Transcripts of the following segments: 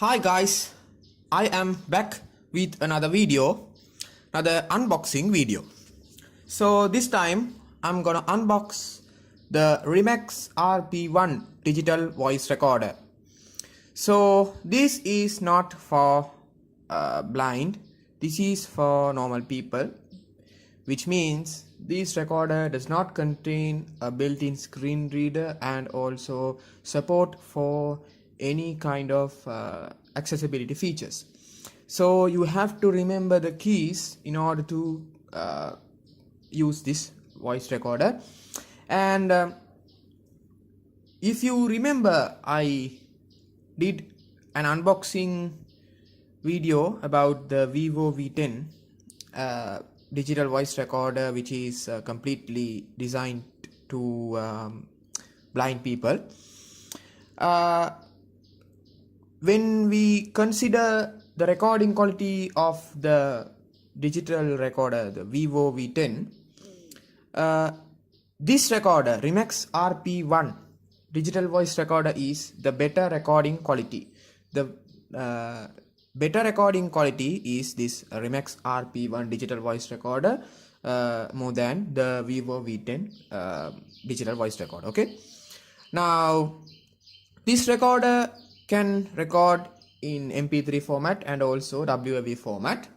Hi guys, I am back with another video, another unboxing video. So this time I'm gonna unbox the Remax RP1 digital voice recorder. So this is not for blind, this is for normal people, which means this recorder does not contain a built-in screen reader and also support for any kind of accessibility features. So you have to remember the keys in order to use this voice recorder. And if you remember, I did an unboxing video about the Vivo V10 digital voice recorder, which is completely designed to blind people. When we consider the recording quality of the digital recorder, the Vivo V10, this recorder, Remax RP1 digital voice recorder, is the better recording quality. The better recording quality is this Remax RP1 digital voice recorder more than the Vivo V10 digital voice recorder. Okay, now this recorder can record in MP3 format and also WAV format.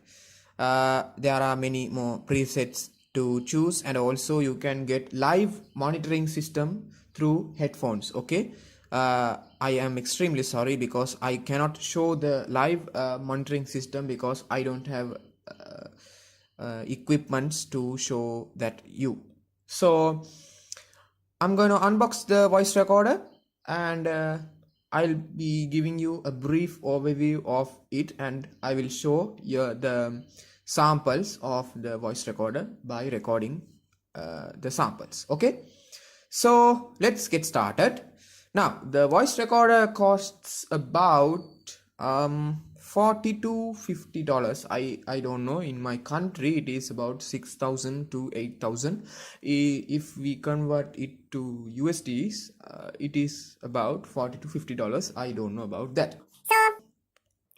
There are many more presets to choose, and also you can get live monitoring system through headphones. Okay, I am extremely sorry because I cannot show the live monitoring system because I don't have equipments to show that you. So I'm going to unbox the voice recorder, and I'll be giving you a brief overview of it, and I will show you the samples of the voice recorder by recording the samples. Okay, so let's get started. Now the voice recorder costs about $40 to $50. I don't know, in my country it is about 6,000 to 8,000. If we convert it to USDs, it is about $40 to $50. I don't know about that. So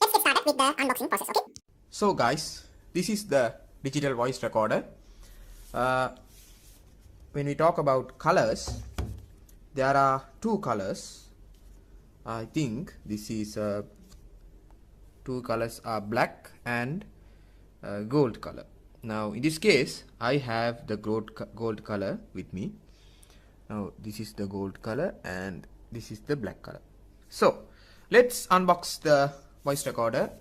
let's get started with the unboxing process. Okay, so guys, this is the digital voice recorder. When we talk about colors, there are two colors. I think this is two colors are black and gold color. Now in this case I have the gold color with me. Now this is the gold color and this is the black color. So let's unbox the voice recorder.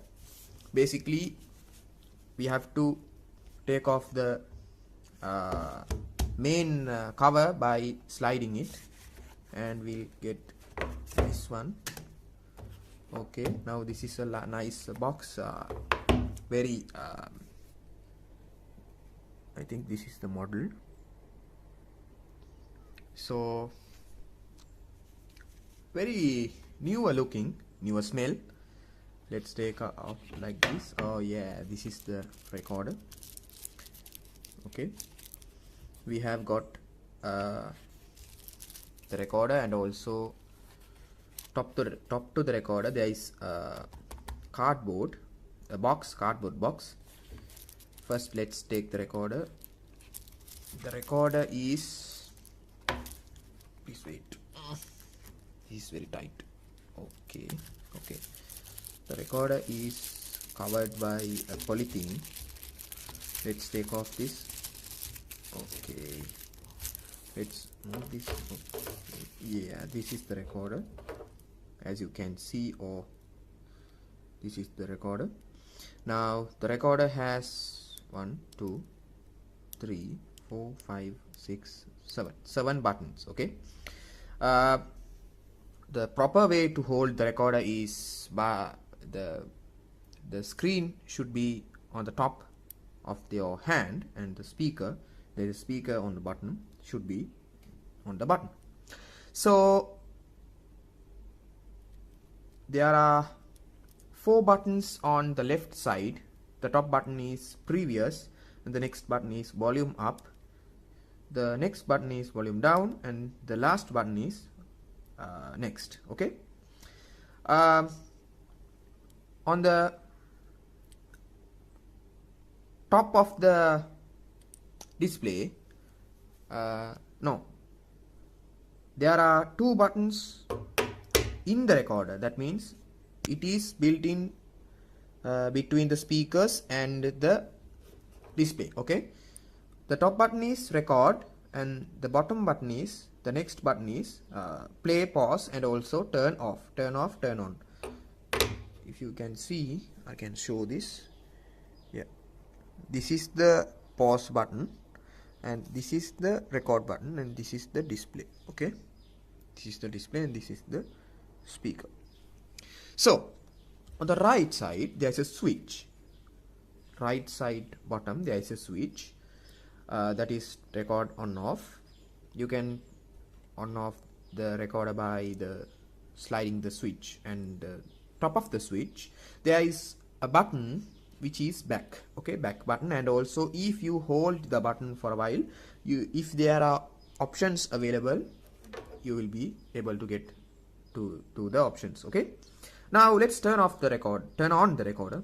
Basically we have to take off the main cover by sliding it, and we'll get this one. Okay, now this is a nice box, very I think this is the model, so very newer looking, newer smell. Let's take off like this. Oh yeah, this is the recorder. Okay, we have got the recorder, and also top to the recorder there is a cardboard box. First let's take the recorder. The recorder is, please wait, this is very tight. Okay, the recorder is covered by a polythene. Let's take off this. Okay, let's move this. Okay. Yeah, this is the recorder, as you can see, or this is the recorder. Now the recorder has 1 2 3 4 5 6 7 buttons. Okay, the proper way to hold the recorder is by the screen should be on the top of your hand, and the speaker, there is a speaker on the button, should be on the button. So there are 4 buttons on the left side. The top button is previous, and the next button is volume up, the next button is volume down, and the last button is next. Okay, on the top of the display, no, there are two buttons in the recorder. That means it is built in between the speakers and the display. Okay, the top button is record, and the bottom button is, the next button is play, pause, and also turn off, turn on. If you can see, I can show this. Yeah, this is the pause button, and this is the record button, and this is the display. Okay, this is the display and this is the speaker. So on the right side there is a switch. Right side bottom there is a switch that is record on off. You can on off the recorder by the sliding the switch, and top of the switch there is a button which is back. Okay, back button, and also if you hold the button for a while, if there are options available, you will be able to get to the options. Okay, now let's turn on the recorder. Turn on the recorder.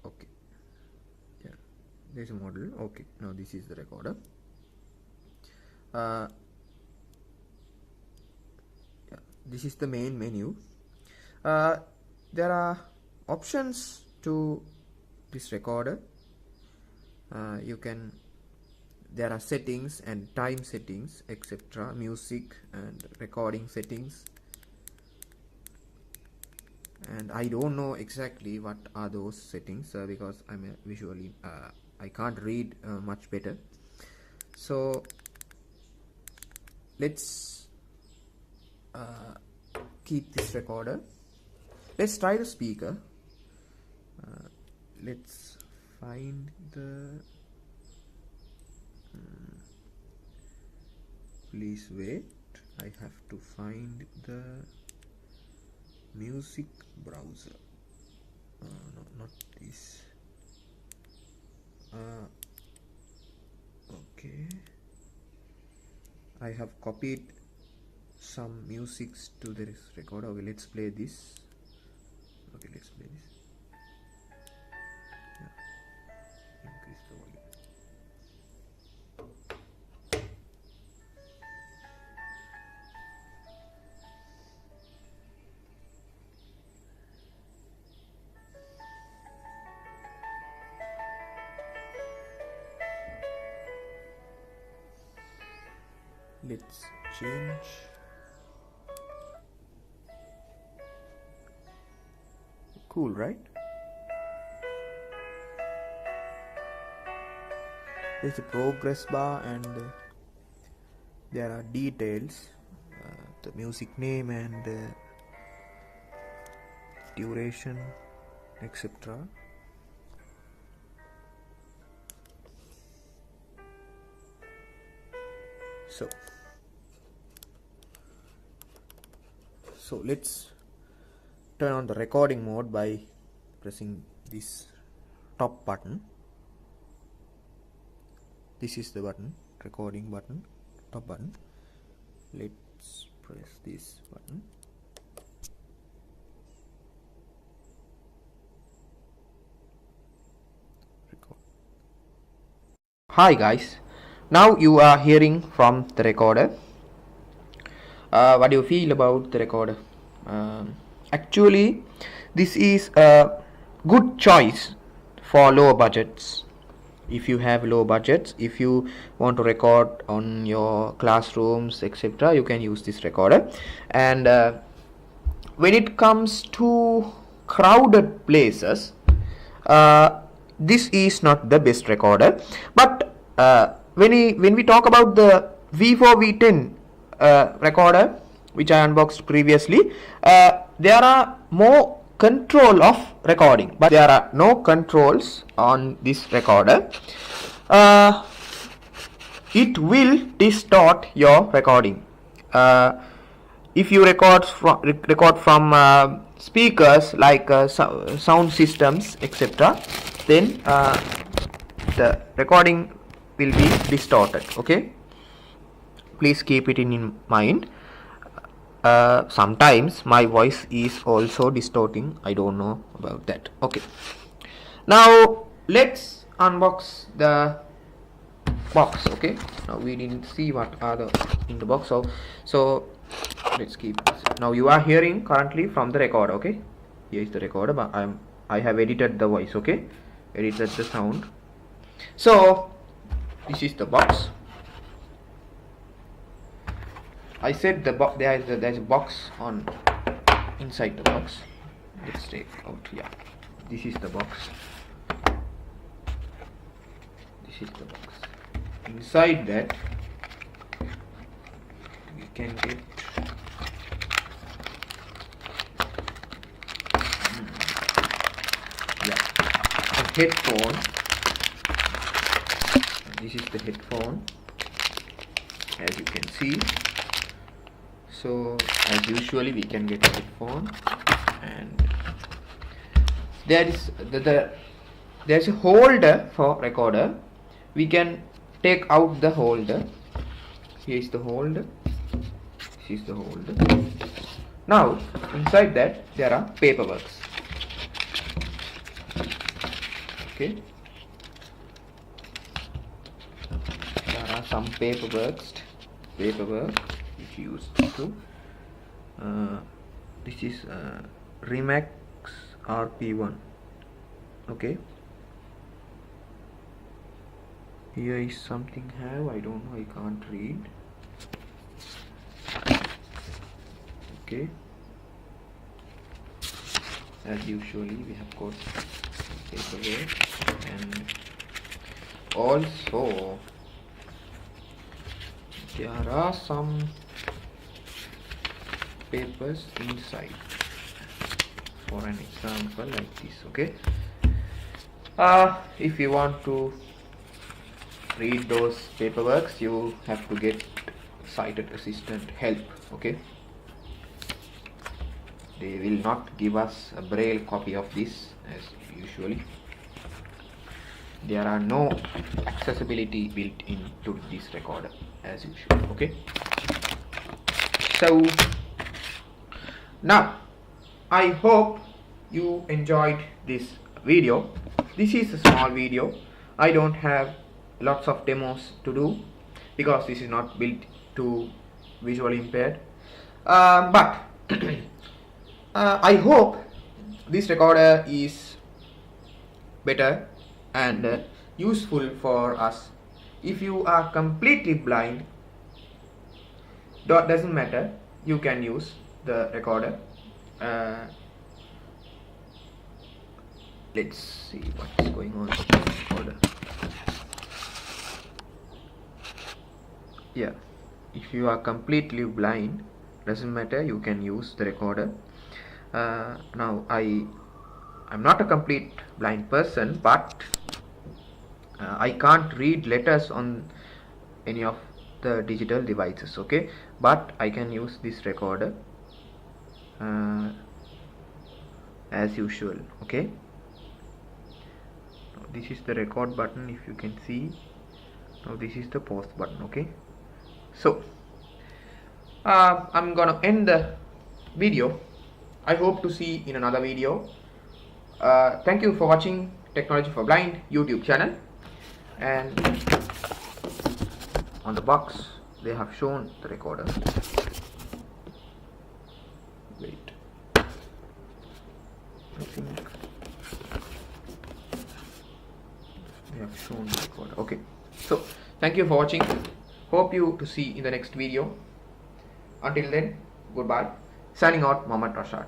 Okay, yeah, there's a model. Okay, now this is the recorder. Yeah, this is the main menu. There are options to this recorder. There are settings and time settings, etc., music and recording settings, and I don't know exactly what are those settings because I'm visually I can't read much better. So let's keep this recorder. Let's try the speaker. Let's find the please wait, I have to find the music browser. No, not this. Okay, I have copied some musics to this recorder. Okay, let's play this. Okay, let's play this. Yeah. Increase the volume. Let's change. Cool, right? There's a progress bar, and there are details, the music name and duration, etc. So let's turn on the recording mode by pressing this top button. This is the button, recording button, top button. Let's press this button. Record. Hi guys, now you are hearing from the recorder. What do you feel about the recorder? Actually, this is a good choice for low budgets. If you have low budgets, if you want to record on your classrooms, etc., you can use this recorder. And when it comes to crowded places, this is not the best recorder. But when we talk about the V4 V10 recorder, which I unboxed previously, there are more control of recording, but there are no controls on this recorder. It will distort your recording. If you record from speakers like sound systems, etc., then the recording will be distorted. Okay, please keep it in mind. sometimes my voice is also distorting. I don't know about that. Okay, now let's unbox the box. Okay, now we didn't see what are the in the box, so let's keep this. Now you are hearing currently from the recorder. Okay, here is the recorder, but I have edited the voice. Okay, edited the sound. So this is the box. I said there's a box on inside the box. Let's take out. Yeah, this is the box. This is the box. Inside that we can get a headphone. This is the headphone, as you can see. So as usually we can get a headphone, and there is there's a holder for recorder. We can take out the holder. Here is the holder. This is the holder. Now inside that there are paperworks. Okay, there are some paperwork which you use to. This is Remax RP1. Okay, here is something I don't know, I can't read. Okay, as usually we have got paperwork, and also there are some papers inside. For an example like this. Okay, if you want to read those paperworks, you have to get sighted assistant help. Okay, they will not give us a braille copy of this as usually. There are no accessibility built into this recorder as usual. Okay, so now I hope you enjoyed this video. This is a small video. I don't have lots of demos to do because this is not built to visually impaired, but I hope this recorder is better and useful for us. If you are completely blind, doesn't matter, you can use the recorder. Let's see what is going on with the recorder. Yeah, if you are completely blind, doesn't matter, you can use the recorder. Now I'm not a complete blind person, but I can't read letters on any of the digital devices. Okay, but I can use this recorder as usual. Okay, this is the record button, if you can see. Now this is the pause button. Okay, so I'm gonna end the video. I hope to see in another video. Thank you for watching Technology for Blind YouTube channel. And on the box they have shown the recorder. Wait, I think they have shown the recorder. Okay, so thank you for watching. Hope you to see in the next video. Until then, goodbye. Signing out, Mohomed Rashad.